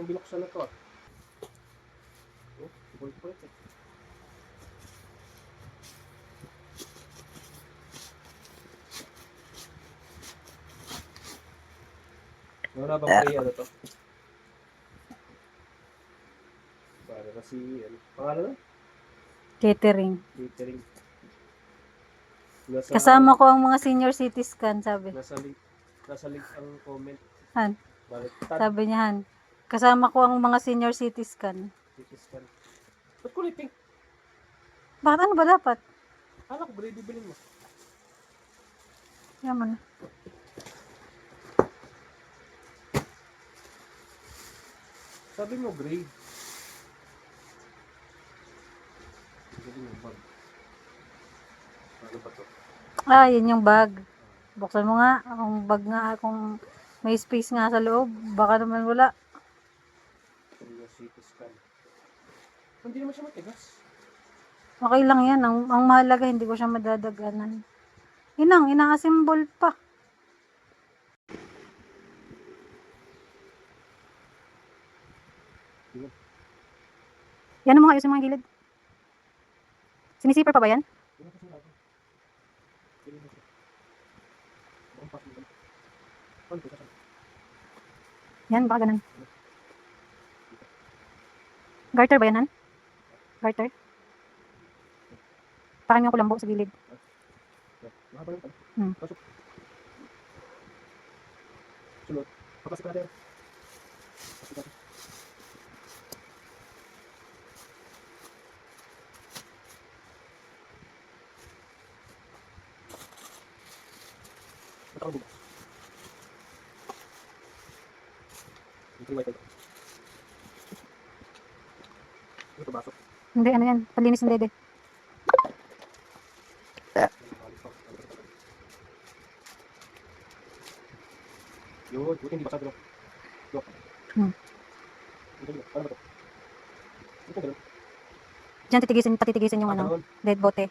Parang binuksan na to ah. Oh, gold eh. Wala bang free ano to? Para kasi ano, pangalan na? Catering. Catering. Nasa, Kasama ko ang mga senior citizen, sabi. nasa link ang comment. Han. Baliktad. Sabi niya, Han. Kasama ko ang mga senior citizen. Citizen. Ba't kulay pink? Bakit ano ba dapat? Akala ko gray bibilin mo. Yan mo na. Sabi mo gray. Sabi mo bag. Ano ba to? Ah, yun yung bag. Buksan mo nga. Kung bag nga, kung may space nga sa loob. Baka naman wala. Senior citizen. Hindi naman siya matigas. Okay lang yan. Ang mahalaga, hindi ko siya madadaganan. Inang, ina-assemble pa. Yan mo nga, ayusin mo ang gilid. Sinisiper pa ba yan? Yan, baka ganun. Garter ba yan, Han? Garter? Parang yung kulambo sa gilid. Pasok. Sunod. Papasok natin. Pasok natin. Ba't ako bukas? Ito yung wifi. Ito pasok. Hindi, ano yan? Palinis ng dede. Yun, buti hindi basag. Look. Ano ba to? Ito ganun. Diyan patitigisin yung ano, dead bote.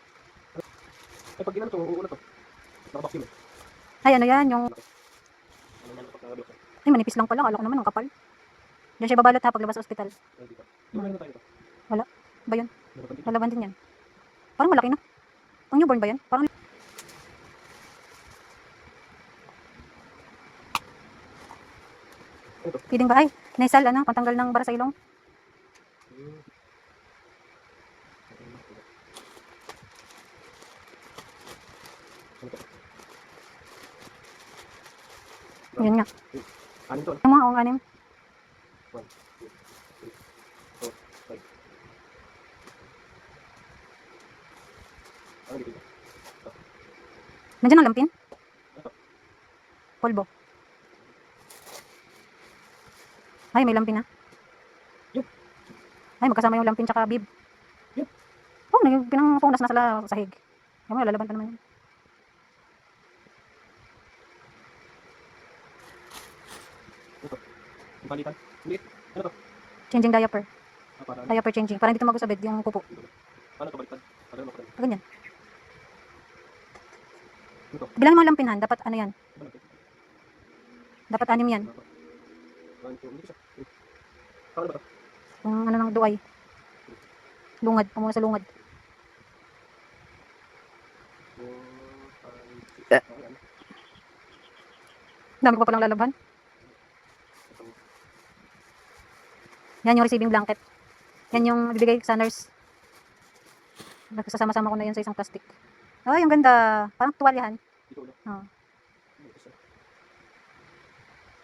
Eh, pag ginano to, uuna to. Nakabox yun eh. Ay, ano yan? Yung, Ano naman kapag nakabox. ay, manipis lang pala. Akala ko naman, ang kapal. Diyan siya babalot ha, paglabas sa ospital. Ay, dito. Yung meron na tayo dito. Wala. Ba yun? Meron pa dito. Lalaban din yan. Parang malaki na. Ang newborn ba yan? Parang Ito. feeding ba? Ay, Naisal, ano, pantanggal ng bara sa ilong. Yun nga. Anin to. Yung mga anim. 1, 2, 3, 4, 5. Ano dito? Nandiyan ang lampin? Ito. Polvo. Ay, may lampin na. Yun. Ay, magkasama yung lampin tsaka bib. Yun. Oh, pinang-punas na sila sahig. Yung mga lalaban pa naman yun. Ito. Yung palitan. Hindi. Ano to? Changing diaper. Para ano? Diaper changing. Para hindi tumago sa bed yung pupo. Paano to baliktad? Para ano makadali? Ganyan. Ito. Bilang mga lampin, Han, dapat ano yan? Ano to? Dapat 6 yan. 1, 2, hindi ko siya. Paano ba to? Yung ano ng duay. Lungad. Pamuna sa lungad. 4, 5, 6. Dami ko pa palang lalabhan. Yan yung receiving blanket. Yan yung bibigay sa nurse. Nagsasama-sama ko na yan sa isang plastic. Oh, yung ganda. Parang tuwalyahan. Dito ulit. Oh.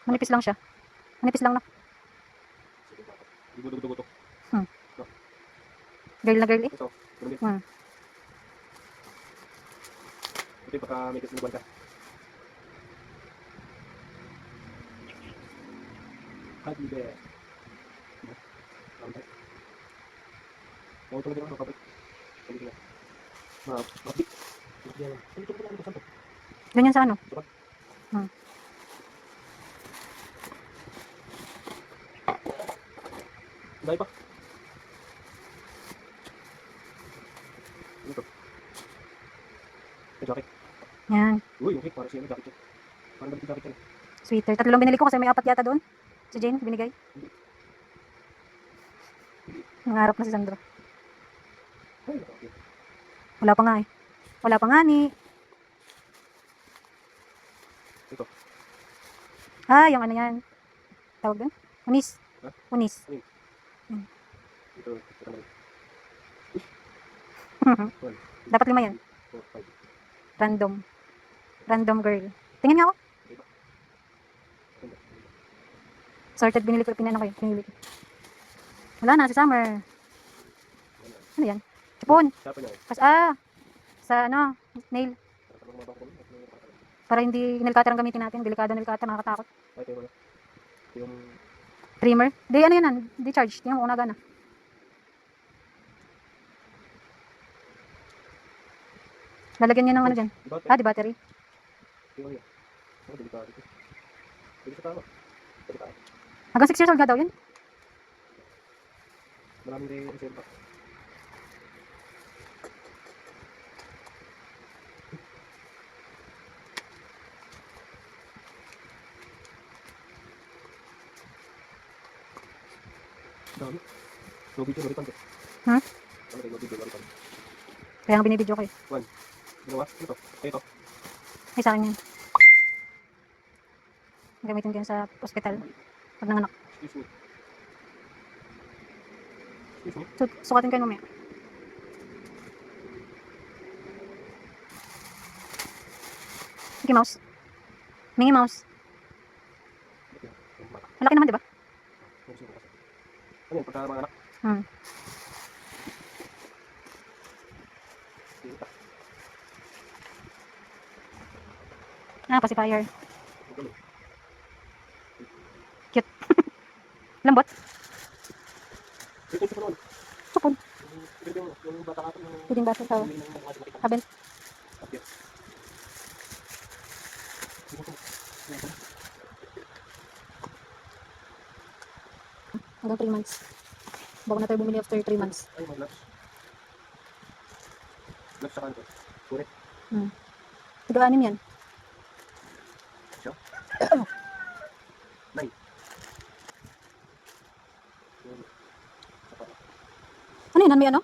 Manipis lang siya. Manipis lang, no? Dugo-dugo to. Girl na girly. Ito. Ganun din. Hmm. Ito yung pagka may kasinuban ka. Hardly there. Huwag talaga naman makapit. Pwede na. Mabit. Ito ko lang ito. Saan to? Ganyan sa ano? Diba? Dahil pa. Ito. May jacket. Yan. Uy, okay. Para siya may jacket. Parang balik yung jacket yan. Sweater. 3 binili ko kasi may 4 yata doon. Si Jane, binigay. Nangarap na si Sandro. Ay, okay. Wala pa nga eh. Wala pa nga ni. Ito. Yung ano yan. Tawag doon? Unis. Ha? Unis. Ito naman. Dapat 5 yan. 4, 5. Random. Random girl. Tingin nga ako. Sorted binili ko. Pinano ko yun. Pinili ko. Wala na si Summer. Ano yan? Sipon. Sapa niya. Sa ano, nail. Para hindi nail cutter ang gamitin natin. Delikado nail cutter, nakakatakot. Ay, ito wala. Yung Trimmer. Di ano yan, di charge. Tingnan mo kung nagana. Lalagyan niya ng ano dyan. Di battery. yung yan. Oh, delikado ito. Pwede sa tama. Delikado. Hanggang 6 years old nga daw yun. Maraming reserva. Dami. No video, no refund eh. Ha? Ano kayo, no video, no refund. Kaya nga binibidyo ko eh. Ginawa? Ano to? Ay, ito. Ay, sa akin yan. Gamitin ko yan sa hospital. Pag nanganak. Excuse me. Excuse me. Sukatin ko yun mamaya. Mickey Mouse. Minnie Mouse. Malaki naman, di ba? Ano yun, pagka mga anak? Hmm. Pacifier. Cute. Lambot. Supon. Pwedeng bata sa habent. Hanggang 3 months. Bago na tayo bumili after 3 months. Ay, mga gloves. Gloves sa kanto. Correct. Tiga-anim yan. Siya? 9. Ano yan? May ano?